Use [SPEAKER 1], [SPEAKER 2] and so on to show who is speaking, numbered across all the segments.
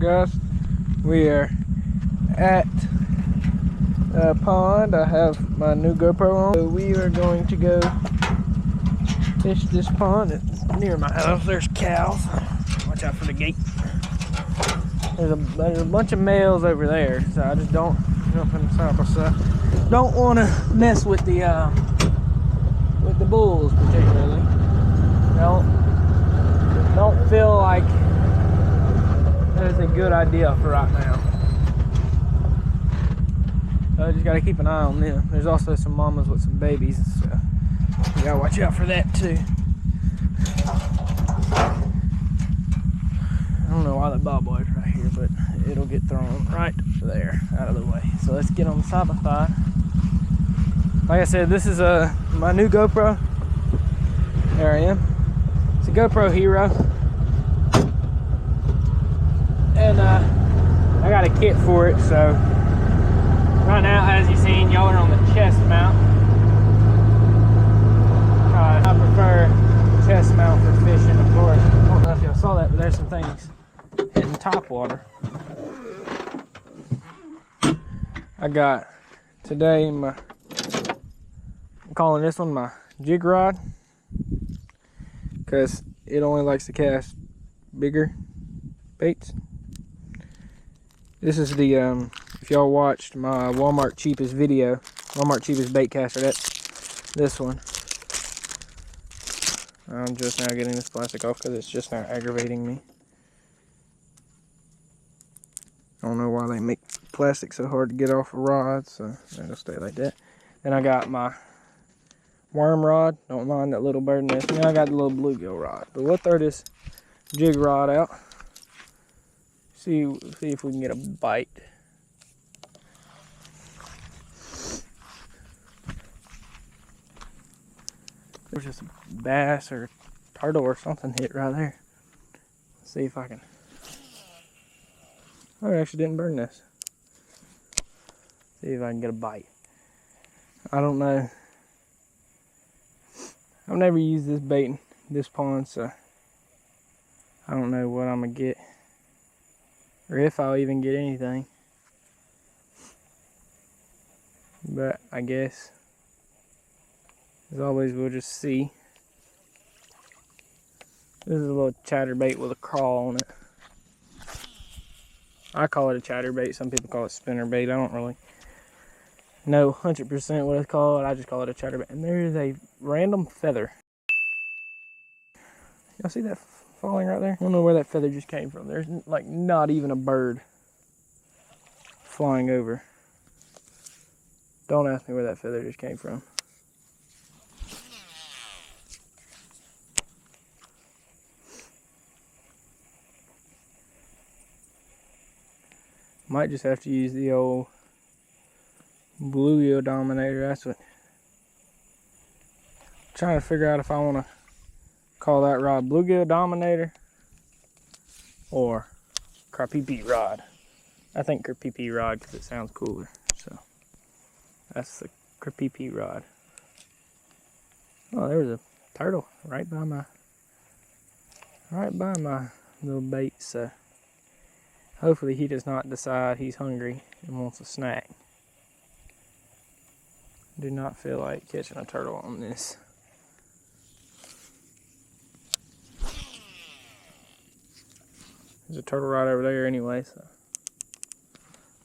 [SPEAKER 1] guys? We are at a pond. I have my new GoPro on. So we are going to go fish this pond. It's near my house. There's cows. Watch out for the gate. There's a bunch of males over there, so I just don't jump inside myself. Don't want to mess with the bulls particularly. Don't feel like that is a good idea for right now. So I just gotta keep an eye on them. There's also some mamas with some babies, so you gotta watch out for that too. I don't know why the bobwhite's right here, but it'll get thrown right there, out of the way. So let's get on the side by side. Like I said, this is my new GoPro. There I am. It's a GoPro Hero. And I got a kit for it, so right now, as you've seen, y'all are on the chest mount. I prefer chest mount for fishing, of course. I don't know if y'all saw that, but there's some things hitting top water. I got today I'm calling this one my jig rod, because it only likes to cast bigger baits. This is the if y'all watched my Walmart cheapest video, Walmart cheapest bait caster, that's this one. I'm just now getting this plastic off because it's just now aggravating me. I don't know why they make plastic so hard to get off a rod, so it'll stay like that. Then I got my worm rod, don't mind that little bird nest. And then I got the little bluegill rod. But we'll throw this jig rod out. See if we can get a bite. There's just a bass or turtle or something hit right there. Let's see if I can. Oh, it actually didn't burn this. See if I can get a bite. I don't know. I've never used this bait in this pond, so I don't know what I'm gonna get. Or if I'll even get anything. But I guess, as always, we'll just see. This is a little chatterbait with a crawl on it. I call it a chatterbait. Some people call it spinnerbait. I don't really know 100% what it's called. I just call it a chatterbait. And there is a random feather. Y'all see that falling right there? I don't know where that feather just came from. There's like not even a bird flying over. Don't ask me where that feather just came from. Might just have to use the old bluegill dominator. That's what I'm trying to figure out, if I want to call that rod bluegill dominator or crappie rod. I think crappie rod because it sounds cooler. So that's the crappie rod. Oh, there was a turtle right by my little bait. So hopefully he does not decide he's hungry and wants a snack. Do not feel like catching a turtle on this. There's a turtle right over there anyway, so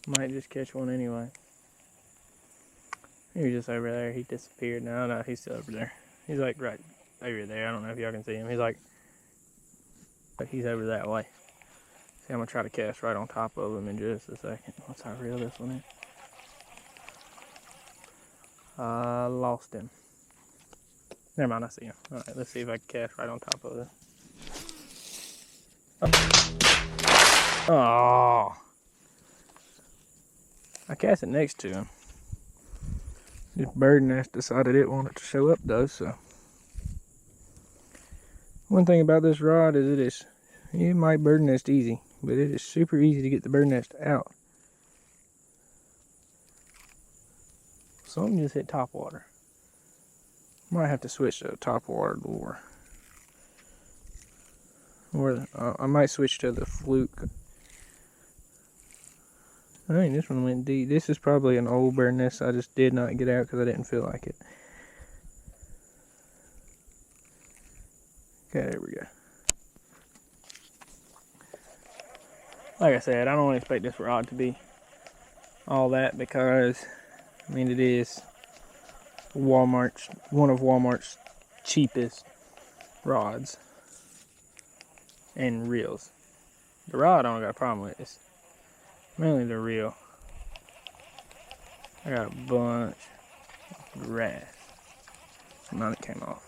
[SPEAKER 1] might just catch one anyway. He was just over there. He disappeared. No, he's still over there. He's like right over there. I don't know if y'all can see him. He's like, but he's over that way. See, I'm gonna try to cast right on top of him in just a second. Once I reel this one in. I lost him. Never mind, I see him. Alright, let's see if I can cast right on top of it. Oh. I cast it next to him. This bird nest decided it wanted to show up though, so. One thing about this rod is it might bird nest easy, but it is super easy to get the bird nest out. Something just hit top water. Might have to switch to a top water lure. Or I might switch to the fluke I think this one went deep. This is probably an old bird nest I just did not get out because I didn't feel like it. Okay, there we go. Like I said, I don't expect this rod to be all that because, I mean, it is one of Walmart's cheapest rods and reels. The rod I don't got a problem with. It's mainly the reel. I got a bunch of grass. None of it came off.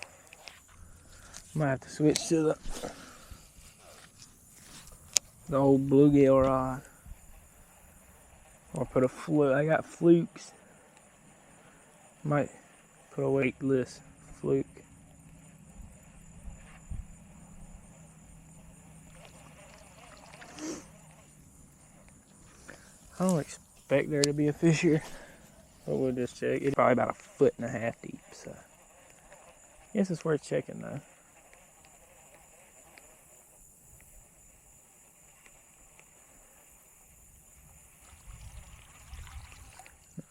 [SPEAKER 1] Might have to switch to the old bluegill rod. Or put a fluke. I got flukes. Might put a weightless fluke. I don't expect there to be a fish here, but we'll just check. It's probably about 1.5 feet deep, so I guess it's worth checking though.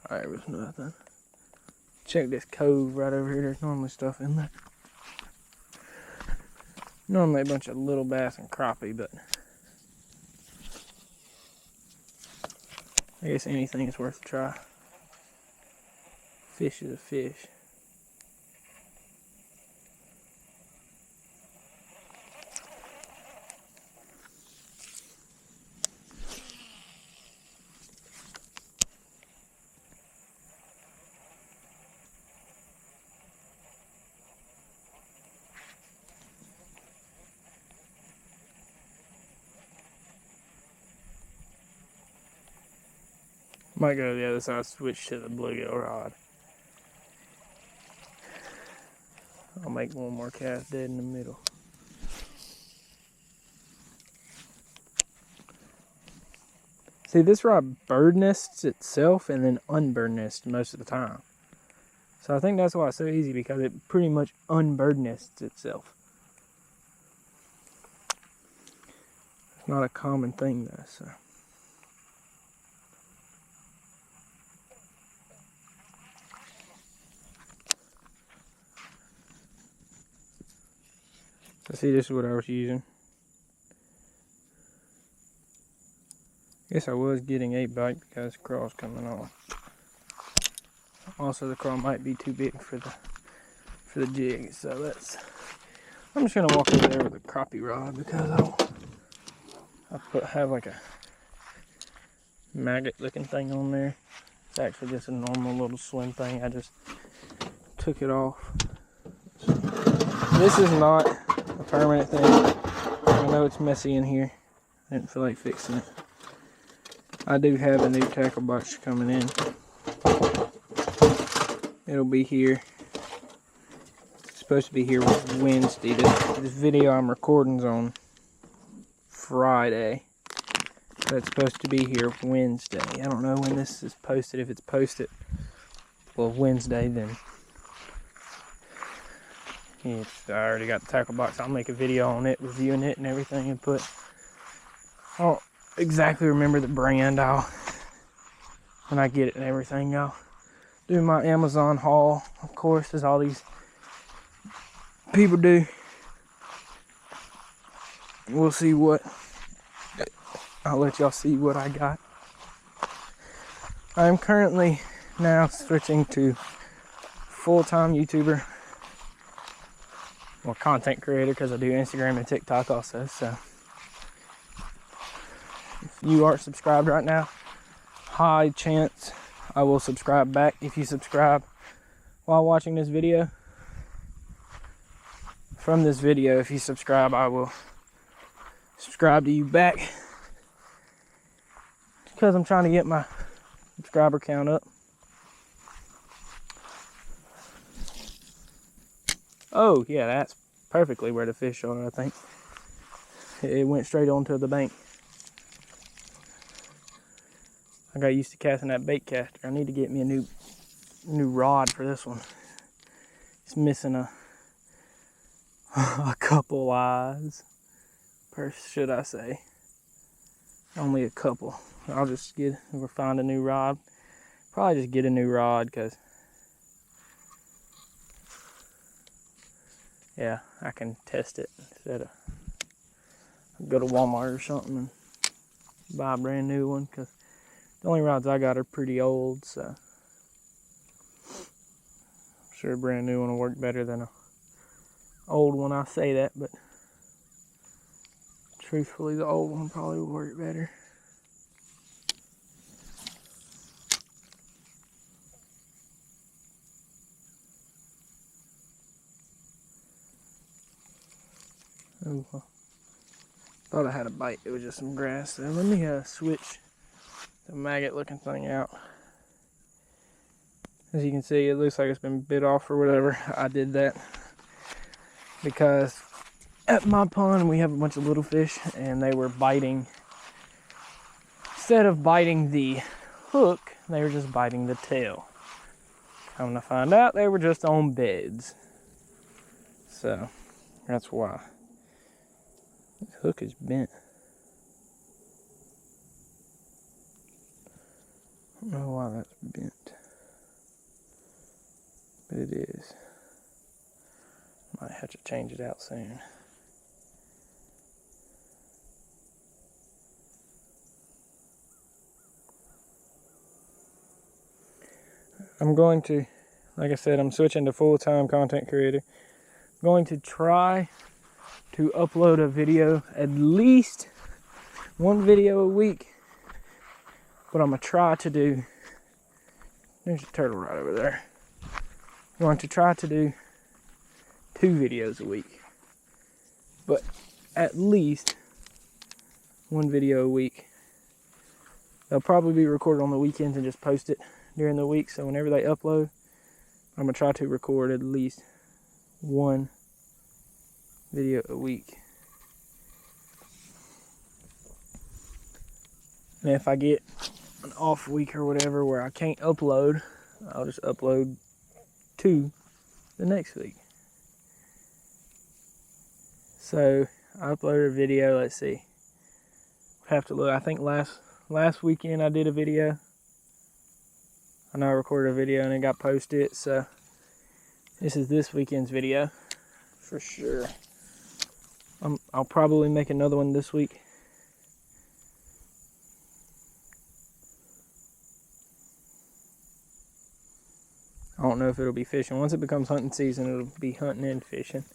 [SPEAKER 1] Alright, there was nothing. Check this cove right over here. There's normally stuff in there. Normally a bunch of little bass and crappie, but I guess anything is worth a try. Fish is a fish. Might go to the other side, switch to the bluegill rod. I'll make one more cast dead in the middle. See, this rod bird nests itself and then unbird nests most of the time. So I think that's why it's so easy, because it pretty much unbird nests itself. It's not a common thing though, so. So see, this is what I was using. Guess I was getting a bite because the craw's coming on. Also, the craw might be too big for the jig, so I'm just gonna walk over there with a crappie rod because I have like a maggot looking thing on there. It's actually just a normal little swim thing. I just took it off. So, this is not a permanent thing. I know it's messy in here. I didn't feel like fixing it. I do have a new tackle box coming in. It'll be here. It's supposed to be here Wednesday. This video I'm recording is on Friday. But it's supposed to be here Wednesday. I don't know when this is posted. If it's posted, well, Wednesday, then I already got the tackle box. I'll make a video on it, reviewing it and everything, and put, I don't exactly remember the brand. When I get it and everything, I'll do my Amazon haul, of course, as all these people do. We'll see what, I'll let y'all see what I got. I'm currently now switching to full-time YouTuber, or content creator, because I do Instagram and TikTok also. So if you aren't subscribed right now, high chance I will subscribe back. If you subscribe while watching this video, from this video, if you subscribe, I will subscribe to you back, because I'm trying to get my subscriber count up. Oh yeah, that's perfectly where the fish are, I think. It went straight onto the bank. I got used to casting that bait caster. I need to get me a new rod for this one. It's missing a couple eyes, should I say. only a couple. I'll just find a new rod. Probably just get a new rod because, yeah, I can test it instead of go to Walmart or something and buy a brand new one, because the only rods I got are pretty old, so I'm sure a brand new one will work better than a old one. I say that, but truthfully the old one probably will work better. Oh, well, thought I had a bite. It was just some grass there. Let me switch the maggot looking thing out. As you can see, it looks like it's been bit off or whatever. I did that because at my pond we have a bunch of little fish, and they were biting. Instead of biting the hook, they were just biting the tail. Come to find out, they were just on beds. So that's why. This hook is bent. I don't know why that's bent, but it is. Might have to change it out soon. I'm going to, like I said, I'm switching to full-time content creator. I'm going to try to upload a video, at least one video a week. But I'm going to try to do, there's a turtle right over there. I'm going to try to do 2 videos a week. But at least one video a week. They'll probably be recorded on the weekends and just post it during the week. So whenever they upload, I'm going to try to record at least one video a week. And if I get an off week or whatever where I can't upload, I'll just upload 2 the next week. So I uploaded a video, let's see. Have to look. I think last weekend I did a video. I know I recorded a video and it got posted, so this is this weekend's video for sure. I'll probably make another one this week. I don't know if it'll be fishing. Once it becomes hunting season, it'll be hunting and fishing.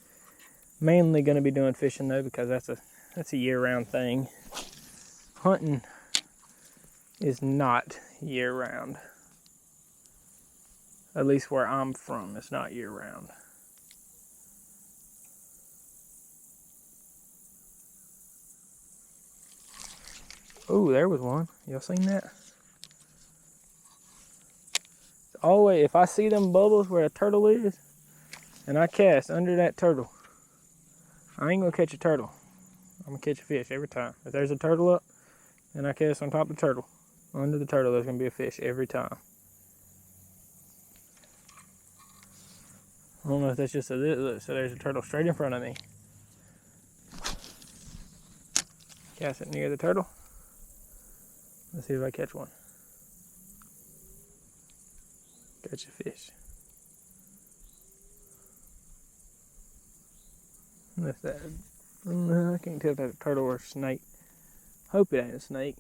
[SPEAKER 1] Mainly going to be doing fishing though, because that's a year-round thing. Hunting is not year-round. At least where I'm from, it's not year-round. Oh, there was one. Y'all seen that? Always, if I see them bubbles where a turtle is, and I cast under that turtle, I ain't gonna catch a turtle. I'm gonna catch a fish every time. If there's a turtle up, and I cast on top of the turtle, under the turtle, there's gonna be a fish every time. I don't know if that's just look, so there's a turtle straight in front of me. Cast it near the turtle. Let's see if I catch one. Catch a fish. Unless that, I can't tell if that's a turtle or a snake. Hope it ain't a snake.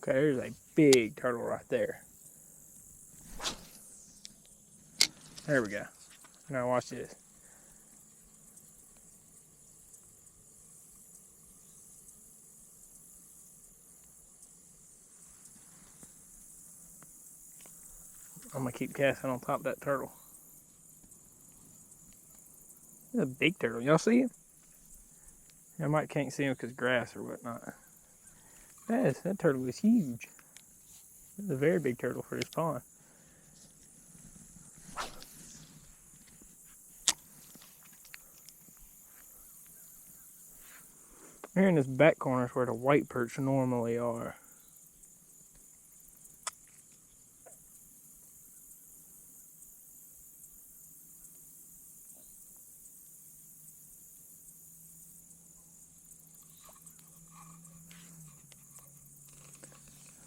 [SPEAKER 1] Okay, there's a big turtle right there. There we go. Now watch this. I'm gonna keep casting on top of that turtle. It's a big turtle. Y'all see him? I might can't see him because grass or whatnot. That turtle is huge. It's a very big turtle for this pond. Here in this back corner is where the white perch normally are.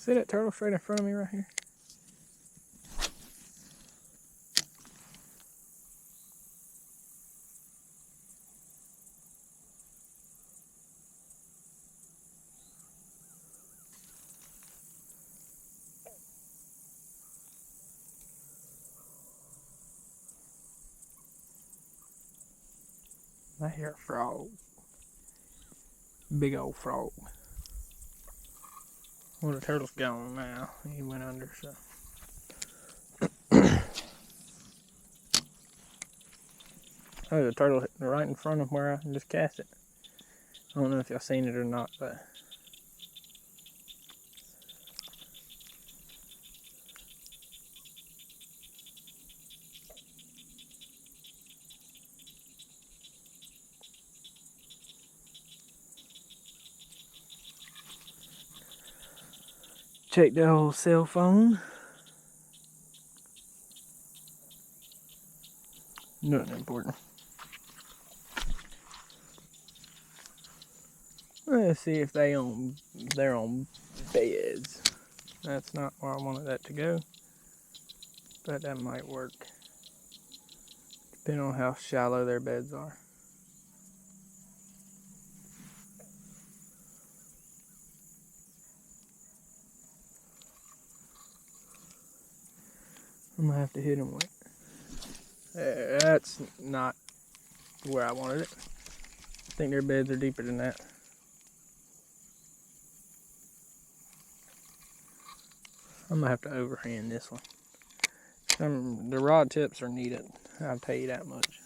[SPEAKER 1] See that turtle straight in front of me right here? I hear a frog. Big old frog. Well, the turtle's gone now. He went under, so. Oh, the turtle right in front of where I just cast it. I don't know if y'all seen it or not, but. Check the old cell phone. Nothing important. Let's see if they're on beds. That's not where I wanted that to go, but that might work. Depending on how shallow their beds are. I'm gonna have to hit them with. That's not where I wanted it. I think their beds are deeper than that. I'm gonna have to overhand this one. The rod tips are needed, I'll tell you that much.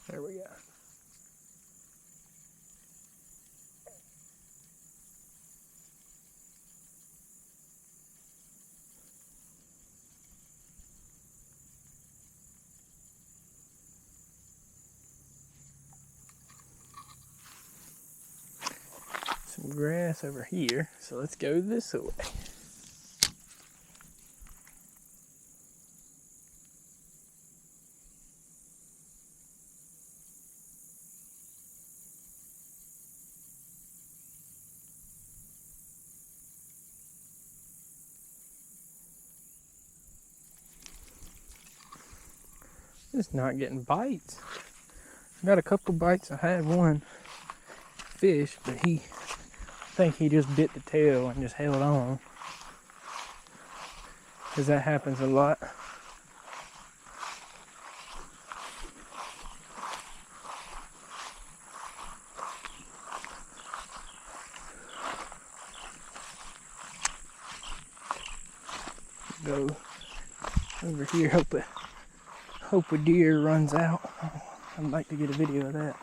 [SPEAKER 1] There we go. Some grass over here, so let's go this way. Just not getting bites. I got a couple bites. I had one fish, but I think he just bit the tail and just held on. Because that happens a lot. Go over here, hope a deer runs out. I'd like to get a video of that.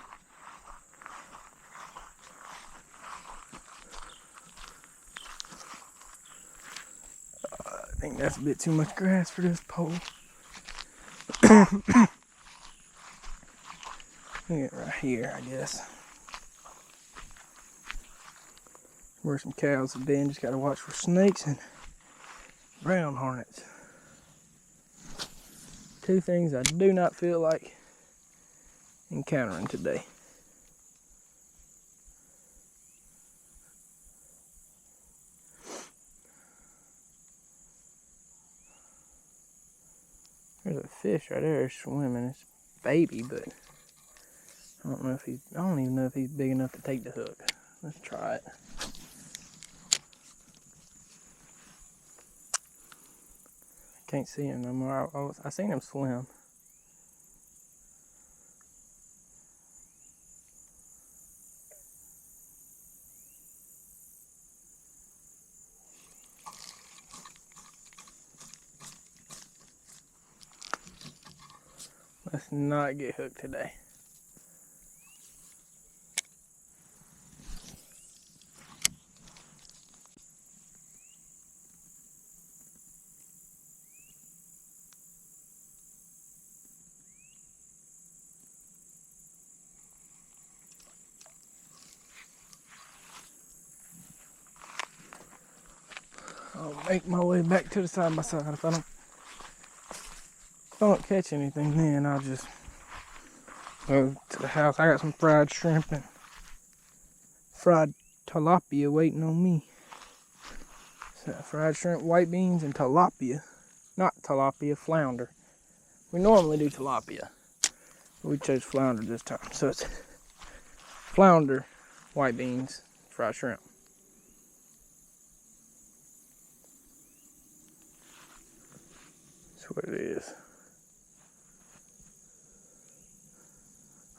[SPEAKER 1] I think that's a bit too much grass for this pole. Get right here, I guess. Where some cows have been. Just gotta watch for snakes and brown hornets. Two things I do not feel like encountering today. There's a fish right there swimming. It's a baby, but I don't even know if he's big enough to take the hook. Let's try it. Can't see him no more. I seen him swim. Let's not get hooked today. I'll make my way back to the side by side. If I don't catch anything, then I'll just go to the house. I got some fried shrimp and fried tilapia waiting on me. So fried shrimp, white beans, and tilapia. Not tilapia, flounder. We normally do tilapia, but we chose flounder this time. So it's flounder, white beans, fried shrimp. That's what it is.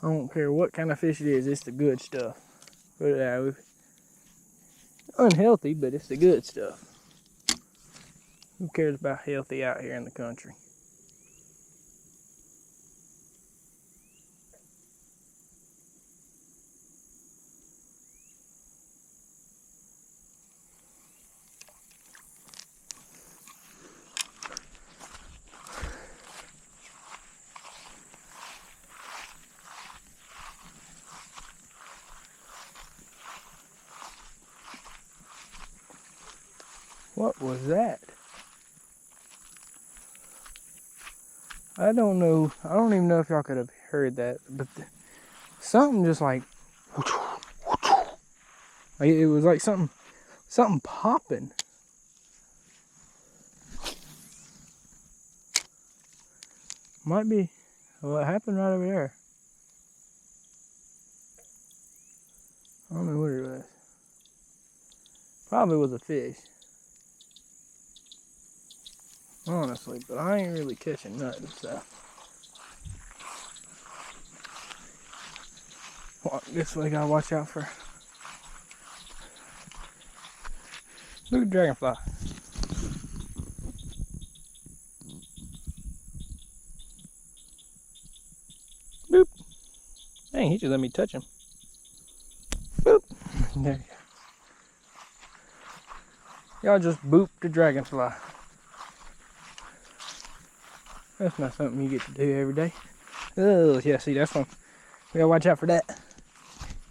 [SPEAKER 1] I don't care what kind of fish it is, it's the good stuff. But unhealthy, but it's the good stuff. Who cares about healthy out here in the country? What was that? I don't know. I don't even know if y'all could have heard that, but something just like it was like something popping. Might be what happened right over there. I don't know what it was. Probably was a fish. Honestly, but I ain't really catching nothing, so. Walk this way, gotta watch out for. Look at the dragonfly. Boop. Dang, he just let me touch him. Boop. There you go. Y'all just boop the dragonfly. That's not something you get to do every day. Oh, yeah, see, that's one. We gotta watch out for that.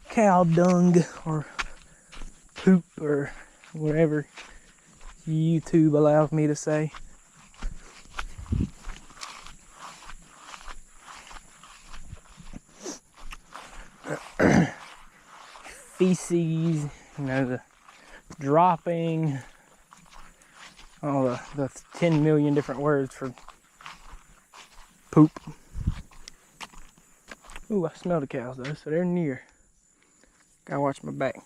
[SPEAKER 1] Cow dung or poop or whatever YouTube allows me to say. Feces, you know, the dropping, all the 10 million different words for poop. Ooh, I smell the cows though, so they're near. Gotta watch my back.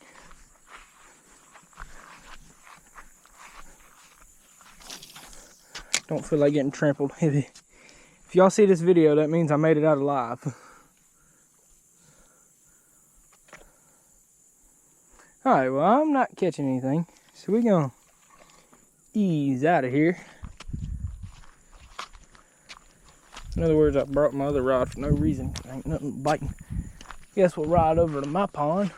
[SPEAKER 1] Don't feel like getting trampled. If y'all see this video, that means I made it out alive. Alright, well, I'm not catching anything, so we're gonna ease out of here. In other words, I brought my other rod for no reason. Ain't nothing biting. Guess we'll ride over to my pond.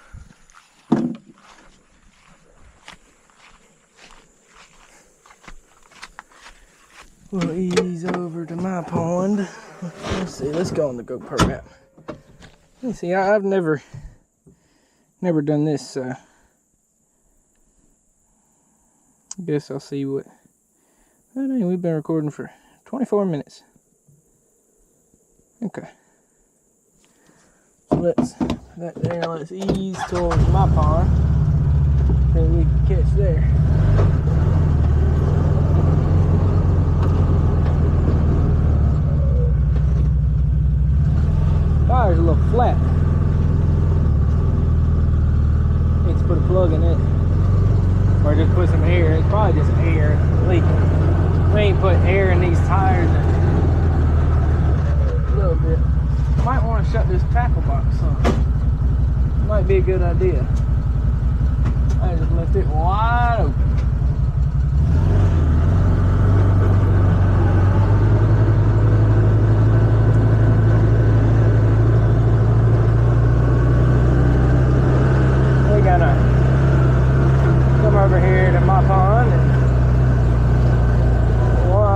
[SPEAKER 1] We'll ease over to my pond. Let's see, let's go on the GoPro map. Let's see, I've never done this. I guess I'll see what. I think we've been recording for 24 minutes. Okay. So let's put that there. Let's ease towards my pond. Then we can catch there. Tire's a little flat. Need to put a plug in it. Or just put some air. It's probably just air leaking. We ain't put air in these tires a little bit. Might want to shut this tackle box on. Might be a good idea. I just left it wide open. We're gonna come over here to my pond,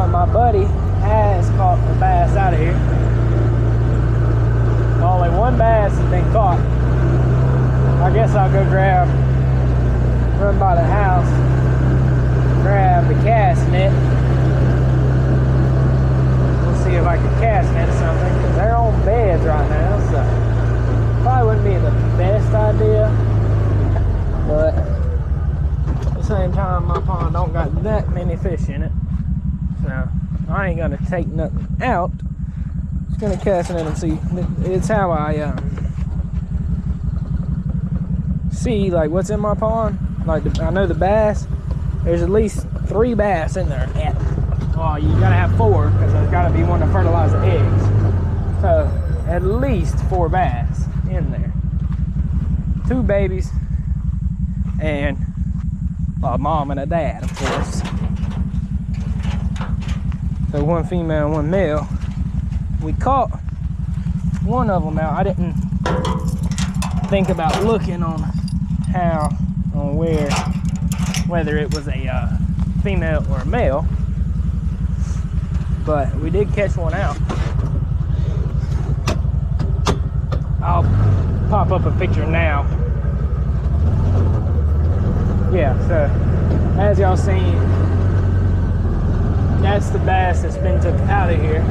[SPEAKER 1] and my buddy has caught the bass out of here. Only one bass has been caught. I guess I'll go run by the house, grab the cast net. We'll see if I can cast net something, because they're on beds right now, so probably wouldn't be the best idea. fish in it. So I ain't gonna take nothing out. Just gonna cast it in and see. It's how I see like what's in my pond. Like I know the bass. There's at least 3 bass in there. Well, you gotta have 4 because there's gotta be one to fertilize the eggs. So at least 4 bass in there. 2 babies and a mom and a dad, of course. So 1 female and 1 male. We caught one of them out. I didn't think about looking on whether it was a female or a male, but we did catch one out. I'll pop up a picture now. Yeah, so as y'all seen, that's the bass that's been took out of here.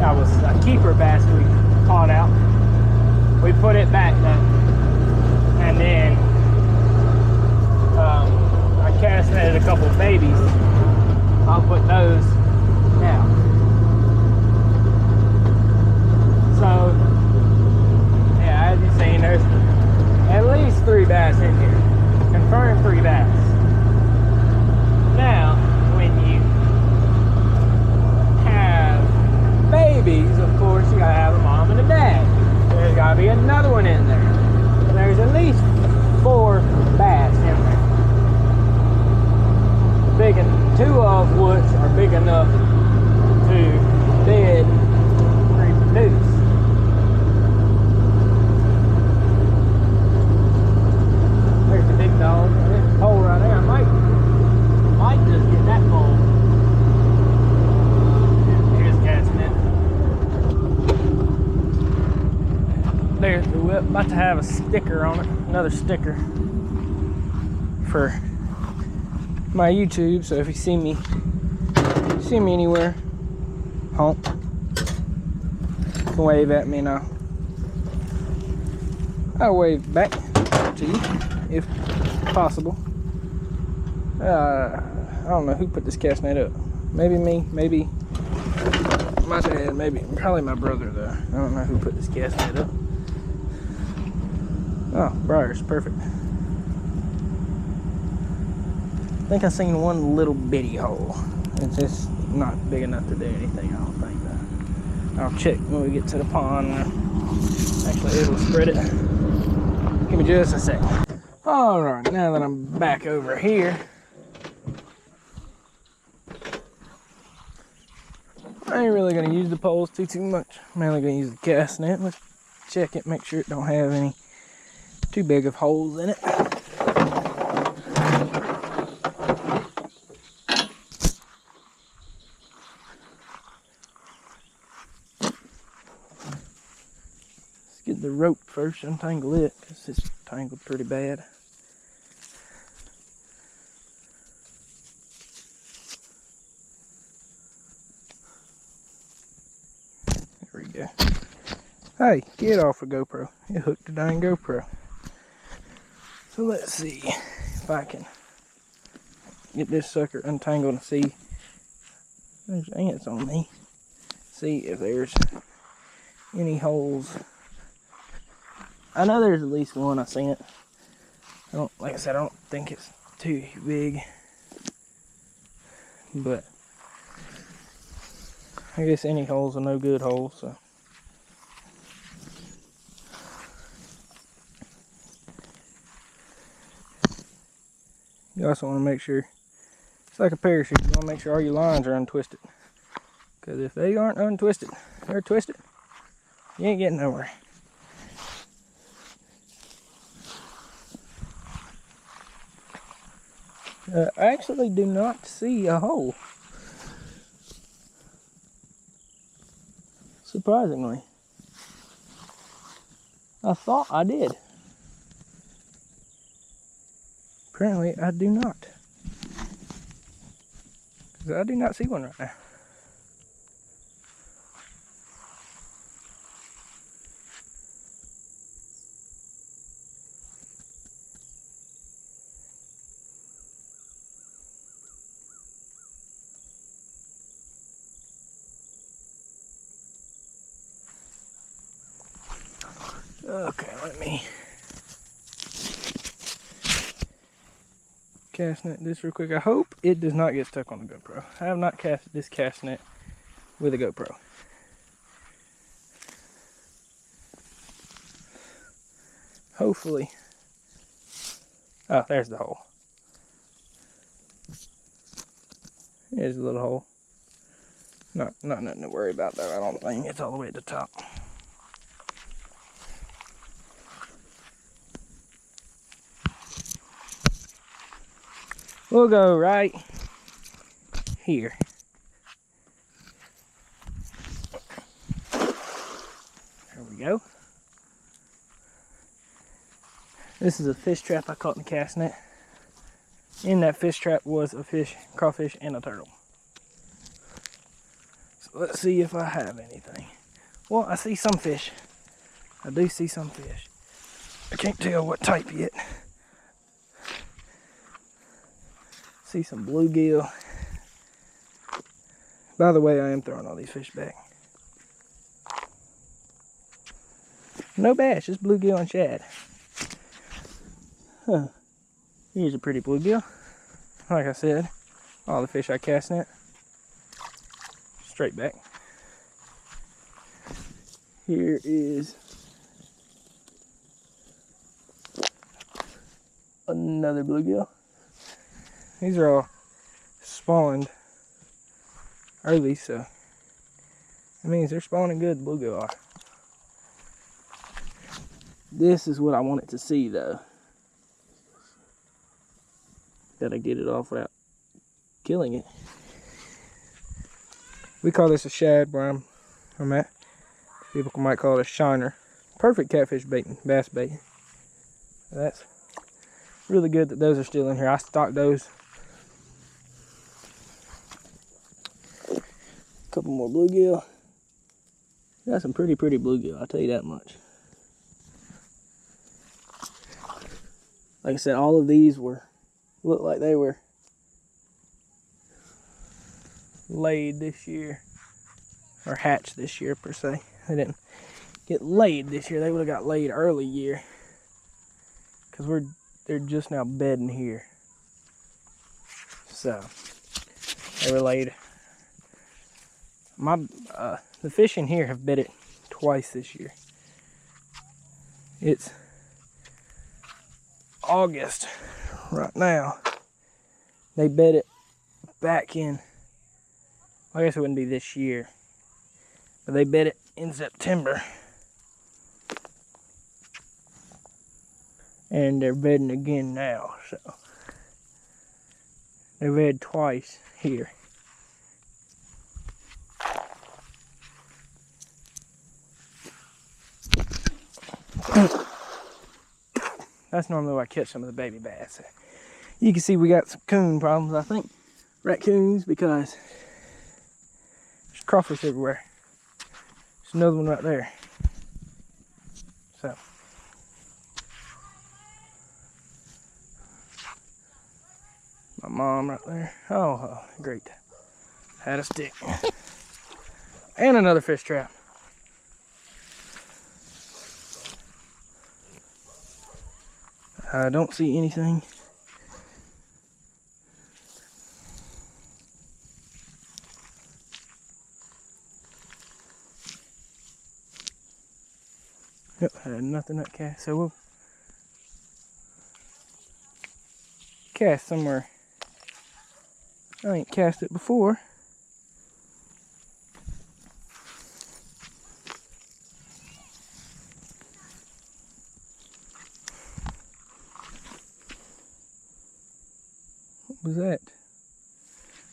[SPEAKER 1] That was a keeper bass we caught out. We put it back though, and then I cast netted a couple of babies. I'll put those now. So yeah, as you've seen, there's at least 3 bass in here. Confirmed 3 bass. Now, when you have babies, of course, you gotta have a mom and a dad. There's gotta be another one in there. There's at least 4 bass in there. Big, 2 of which are big enough to bed reproduce. There's the big dog. There's the pole right there. I might just get that pole. Here's casting it. There's the whip. About to have a sticker on it. Another sticker for my YouTube. So if you see me anywhere, honk, wave at me now. I'll wave back to you if possible. I don't know who put this cast net up. Maybe me, maybe my dad, probably my brother though. I don't know who put this cast net up. Oh, briars, perfect. I think I seen one little bitty hole. It's just not big enough to do anything, I don't think though. I'll check when we get to the pond. Actually, it'll spread it. Give me just a second. All right, now that I'm back over here, I ain't really gonna use the poles too much. I'm mainly gonna use the cast net. Let's check it, make sure it don't have any too big of holes in it. Get the rope first, untangle it, because it's tangled pretty bad. There we go. Hey, get off a GoPro. It hooked the dang GoPro. So let's see if I can get this sucker untangled and see. There's ants on me. See if there's any holes. I know there's at least one. I've seen it. Like I said, I don't think it's too big, but I guess any holes are no good holes. So you also want to make sure it's like a parachute. You want to make sure all your lines are untwisted, because if they aren't untwisted, they're twisted, you ain't getting nowhere. I actually do not see a hole. Surprisingly. I thought I did. Apparently I do not. Because I do not see one right now. Okay, let me cast net this real quick. I hope it does not get stuck on the GoPro. I have not casted this cast net with a GoPro. Hopefully. Oh, there's the hole. There's a little hole. Not nothing to worry about though, I don't think. It's all the way at the top. We'll go right here. There we go. This is a fish trap I caught in the cast net. In that fish trap was a fish, crawfish, and a turtle. So let's see if I have anything. Well, I see some fish. I do see some fish. I can't tell what type yet. See some bluegill. By the way, I am throwing all these fish back. No bass, just bluegill and shad. Huh. Here's a pretty bluegill. Like I said, all the fish I cast net, straight back. Here is another bluegill. These are all spawned early, so that means they're spawning good, bluegill are. This is what I wanted to see though. That I get it off without killing it. We call this a shad where I'm at. People might call it a shiner. Perfect catfish bait and bass bait. That's really good that those are still in here. I stocked those. Couple more bluegill. Got some pretty bluegill, I'll tell you that much. Like I said, all of these looked like they were laid this year, or hatched this year per se. They didn't get laid this year. They would have got laid early year, because they're just now bedding here. So they were laid. The fish in here have bedded twice this year. It's August right now. They bedded back in, I guess it wouldn't be this year, but they bedded in September. And they're bedding again now, so they bedded twice here. That's normally where I catch some of the baby bass. You can see we got some coon problems, I think. Raccoons, because there's crawfish everywhere. There's another one right there. So my mom right there. Oh, great. Had a stick. And another fish trap. I don't see anything. Yep, had nothing that cast, so we'll cast somewhere. I ain't cast it before. What was that?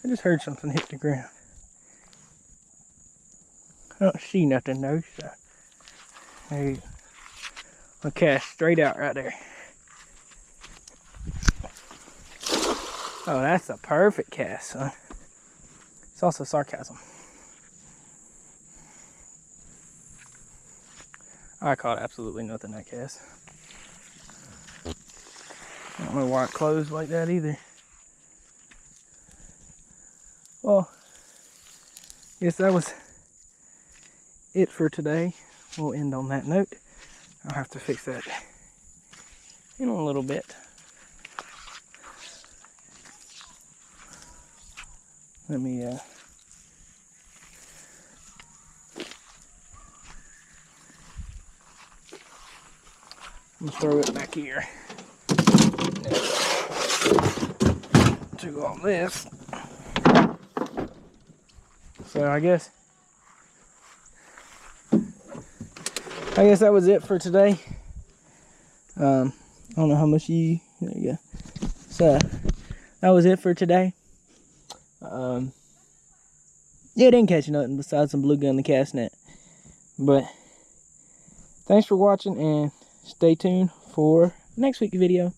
[SPEAKER 1] I just heard something hit the ground. I don't see nothing though, so there you go. I'll cast straight out right there. Oh, that's a perfect cast, son. It's also sarcasm. I caught absolutely nothing that cast. I don't know why it closed like that either. Well, guess that was it for today. We'll end on that note. I'll have to fix that in a little bit. Let me I'm gonna throw it back here. To all this. So I guess that was it for today. I don't know how much there you go. So that was it for today. Yeah, didn't catch nothing besides some bluegill and the cast net. But thanks for watching and stay tuned for next week's video.